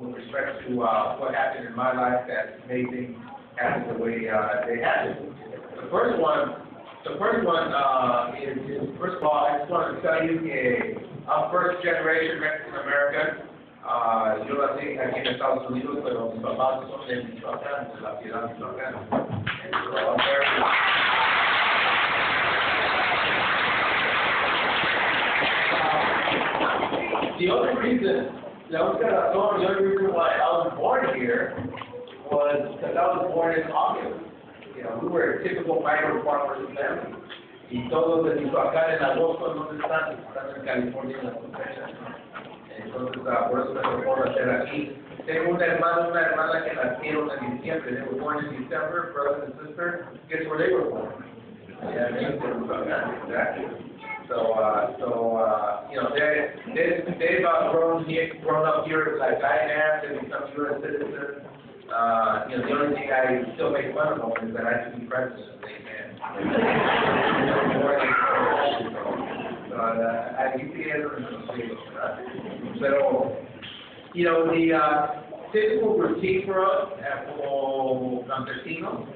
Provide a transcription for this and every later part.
with respect to what happened in my life that made things happen the way they happened. The first one is first of all, I just want to tell you I'm first generation Mexican American. Yo nací aquí en Estados Unidos, pero mis papás son de Michoacán, de la ciudad de Michoacán. The only reason why I was born here was because I was born in August. You know, we were a typical migrant farmers family. Y todos de Michoacán en agosto, ¿dónde están? Están en California en la frontera. Entonces, por eso me tocó nacer aquí. Tengo un hermano y una hermana que nacieron en diciembre. They were born in December, brother and sister. Guess where they were born? Yeah, exactly. So you know, they've grown up here like I have. They become U.S. citizens. You know, the only thing I still make fun of them is that I should be president. They can. Pero, you know, the typical routine for us como campesinos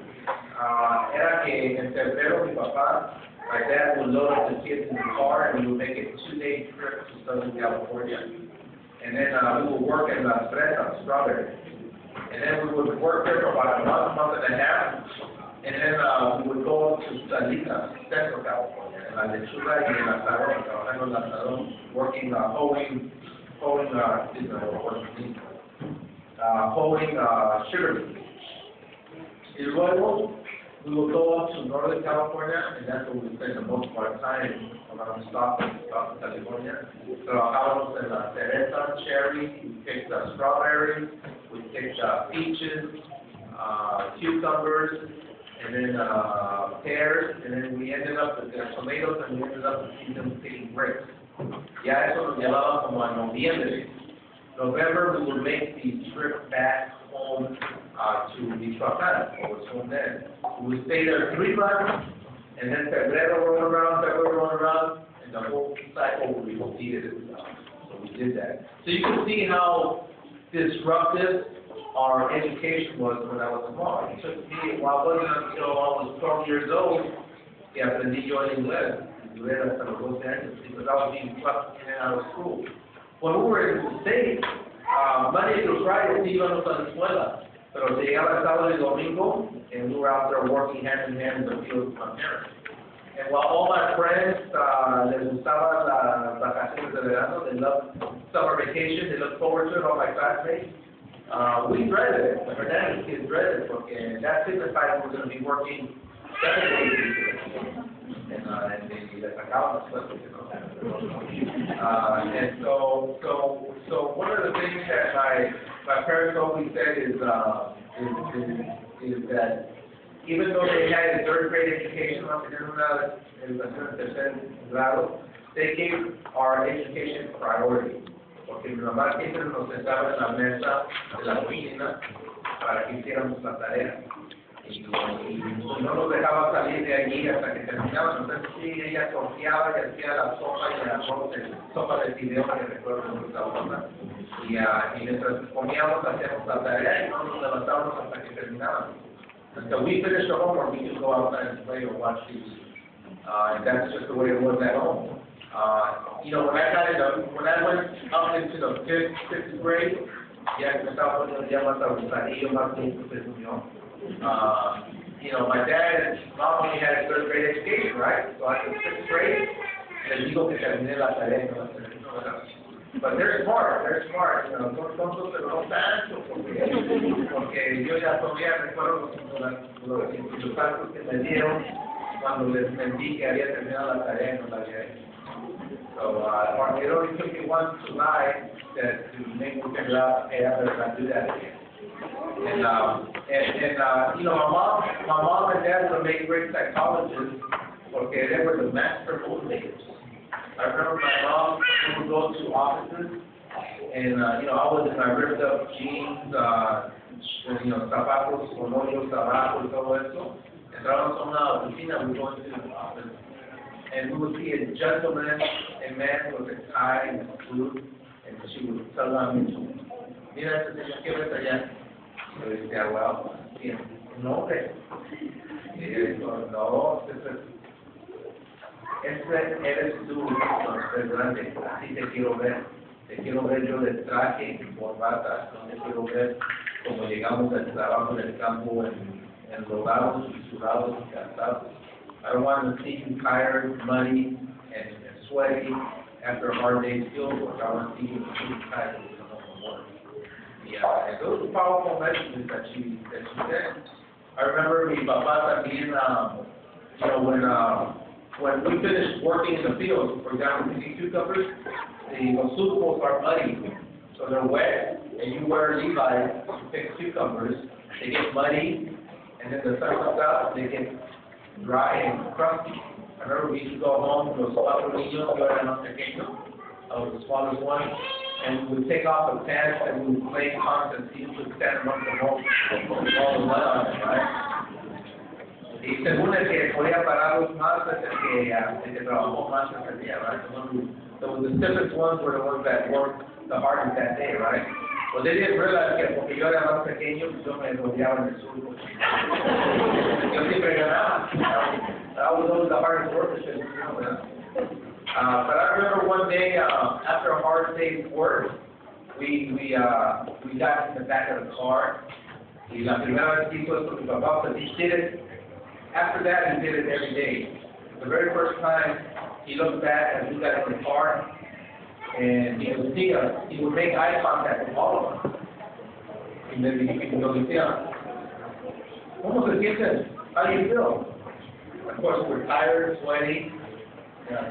era que en febrero mi papá, my dad would load up the kids in the car and we would make a 2-day trip to Southern California. And then we would work in las fresas, strawberries. And then we would work there for about a month and a half. And then we would go to Salinas, Central California, en la lechuga y en la salón, trabajando en la salón, working, hoeing sugar beets. Y luego, we would go up to Northern California, and that's where we spend the most of our time around Stockton, California. Trabajamos en la cereza, cherries, we picked strawberries, we picked peaches, cucumbers, and then pears, and then we ended up with tomatoes, and we ended up with season picking grapes. Ya eso nos llevaba como a noviembre. November, we would make the trip back home to Michoacán, or was home then. We would stay there 3 months, and then February rolled around, and the whole cycle would be repeated itself. So we did that. So you can see how disruptive our education was when I was small. It took me, well, it wasn't until I was 12 years old que aprendí yo el inglés. Duré hasta los 12 años, because I was being plucked in and out of school. When we were in the States, Monday through Friday, sí íbamos a la escuela, pero se llegaba el sábado y domingo, and we were out there working hand in hand in the field with my parents. And while all my friends, les gustaba las vacaciones de verano, they loved summer vacation, they looked forward to it, all my classmates, we dreaded it. The Hernandez kids dreaded it, because that signified we were going to be working 7 days a week. And they sacaban las cosas, you know. And so one of the things that my parents always said is that even though they had a 3rd grade education, they gave our education priority. Porque mi mamá siempre nos sentaba en la mesa de la cocina para que hiciéramos la tarea. Y no nos dejaba salir de allí hasta que terminábamos. Entonces sí, ella confiaba y hacía la sopa y el arroz, sopa de fideo, que recuerdo que me gustaba bastante. Y mientras comíamos, hacíamos la tarea y no nos levantábamos hasta que terminábamos. Until we finished the homework, we could go outside and play or watch TV. And that's just the way it was at home. You know, when I went up into the 5th grade, ya empezaba poniendo ya más abusadillo, más tiempo según yo. You know, my dad not only had a 3rd grade education, right? So after 6th grade, les digo que terminé la tarea, no la terminé. But they're smart, you know, tontos pero no tanto, porque yo ya todavía recuerdo los actos que me dieron cuando les mentí que había terminado la tarea y no la había hecho. So it only took me once to lie to make me figure out, hey, I better not do that again. And you know, my mom and dad were made great psychologists porque they were the master motivators. I remember my mom would go to offices, and you know, I was in my ripped up jeans, you know, zapatos con hoyos abajo y todo eso. Entrábamos a una oficina, we go into the office, and we would see a gentleman, a man with a tie and a suit, and she would tell me to mira ese señor que ves allá. Yo decía, wow, ¿quién? Un hombre. Y él dijo, no, ese eres tú, el grande, así te quiero ver. Te quiero ver yo de traje, corbata, no te quiero ver como llegamos al trabajo del campo enrodados y sudados y cansados. I don't want to see you tired, muddy, and sweaty after a hard day's field work. I want to see you tired and come home from work. Yeah, and those are powerful messages that she said. I remember mi papá también, when we finished working in the fields, for example, picking cucumbers, the surcos are muddy, so they're wet, and you wear Levi's to pick cucumbers. They get muddy, and then the sun comes out, they get dry and crusty. I remember we used to go home, los cuatro niños, yo era más pequeño, I was the smallest one, and we would take off the pants and we would play constantly, see who could stand among the home, with all the mud on it, right? Y según el que podía pararlos más es el que trabajó más ese día, right? The stiffest ones were the ones that worked the hardest that day, right? Well, they didn't realize que porque yo era más pequeño, yo me rodeaba en el surco. Yo siempre ganaba. I was always the hardest worker, you know that. But I remember one day, after a hard day's work, we got in the back of the car. Y la primera vez que hizo esto mi papá, but he did it. After that, he did it every day. The very first time, he looked back and we got in the car, and he would see us. He would make eye contact with all of us. And then he would decía, ¿cómo se sienten? How do you feel? Of course, we're tired, sweaty,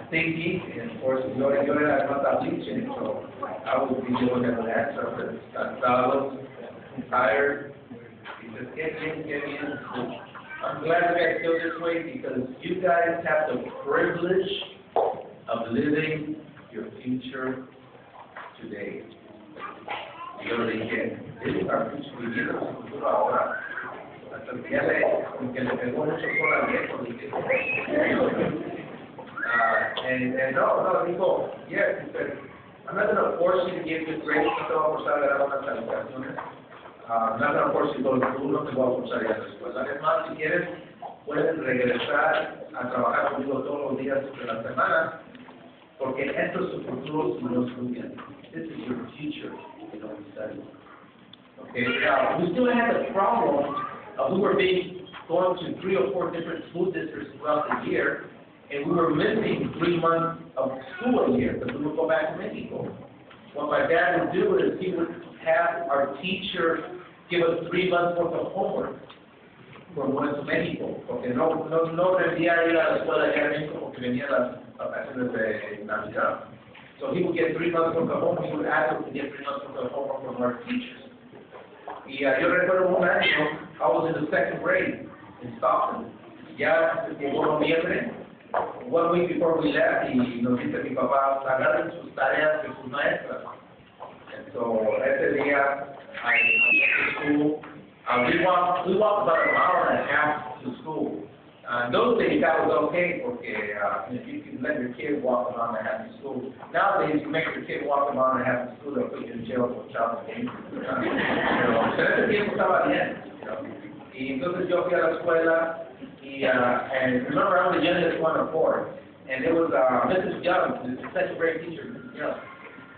stinky, and of course, yo era más bleaching, so I would be doing an answer, but cansados, tired. He says, get in. I'm glad we guys feel this way because you guys have the privilege of living your future today. Yo le dije, this is our future, vivir nuestro futuro ahora. Hasta el día que le pegó mucho sol al viejo, dije, and no, dijo, yes, he said, I'm not going to force you to give good grades, no te voy a forzar a dar unas calificaciones. I'm not going to force you to go to school, no te voy a forzar a ir a la escuela. Además, si quieres, puedes regresar a trabajar conmigo todos los días de la semana, porque esto es tu futuro si no estudias. This is your future if you don't study. Okay, now, we still had the problem of we were going to 3 or 4 different school districts throughout the year, and we were missing 3 months of school a year because we would go back to Mexico. What my dad would do is he would have our teacher give us 3 months worth of homework from going to Mexico, porque no debía ir a la escuela allá en México porque venían las vacaciones de Navidad. So he would get 3 months worth of homework. He would ask us to get 3 months worth of homework from our teachers. Y yo recuerdo un año, I was in the 2nd grade in Stockton. Ya llegó noviembre, 1 week before we left, y nos dice mi papá, agarren sus tareas de sus maestras. And so ese día, I went to school. We walked about a mile and a half to school. Those days that was okay, porque if you can let your kid walk a mile and a half to school. Nowadays, you make your kid walk a mile and a half to school, they'll put you in jail for child abuse. Pero en ese tiempo estaba bien. Y entonces yo fui a la escuela, and remember I'm the youngest one of 4, and it was Mrs. Young, the 2nd grade teacher, Mrs. Young.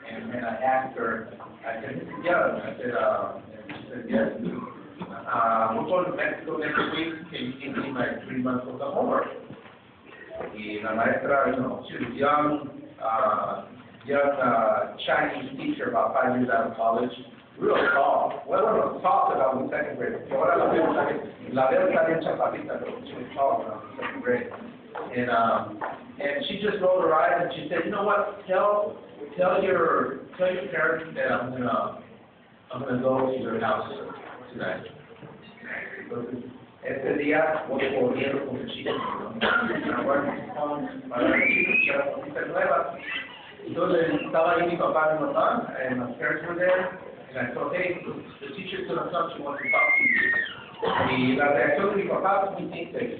And I asked her, I said, Mrs. Young, I said, and she said, yes. We're going to Mexico next week. Can you give me my 3 months worth of homework? Y la maestra, she was young Chinese teacher, about 5 years out of college, real tall. Well, I was tall about in 2nd grade. Ahora la veo también chapatita, pero she was tall when I was in 2nd grade. And she just rolled her eyes and she said, you know what? Tell your parents that I'm gonna go to their house tonight. Entonces, ese día voy corriendo con el chico, para la cosita nueva. Entonces estaba ahí mi papá y mi mamá, and my parents were there, and I thought, hey, the teacher's gonna come, she wants to talk to you. Y la reacción de mi papá fue muy simple.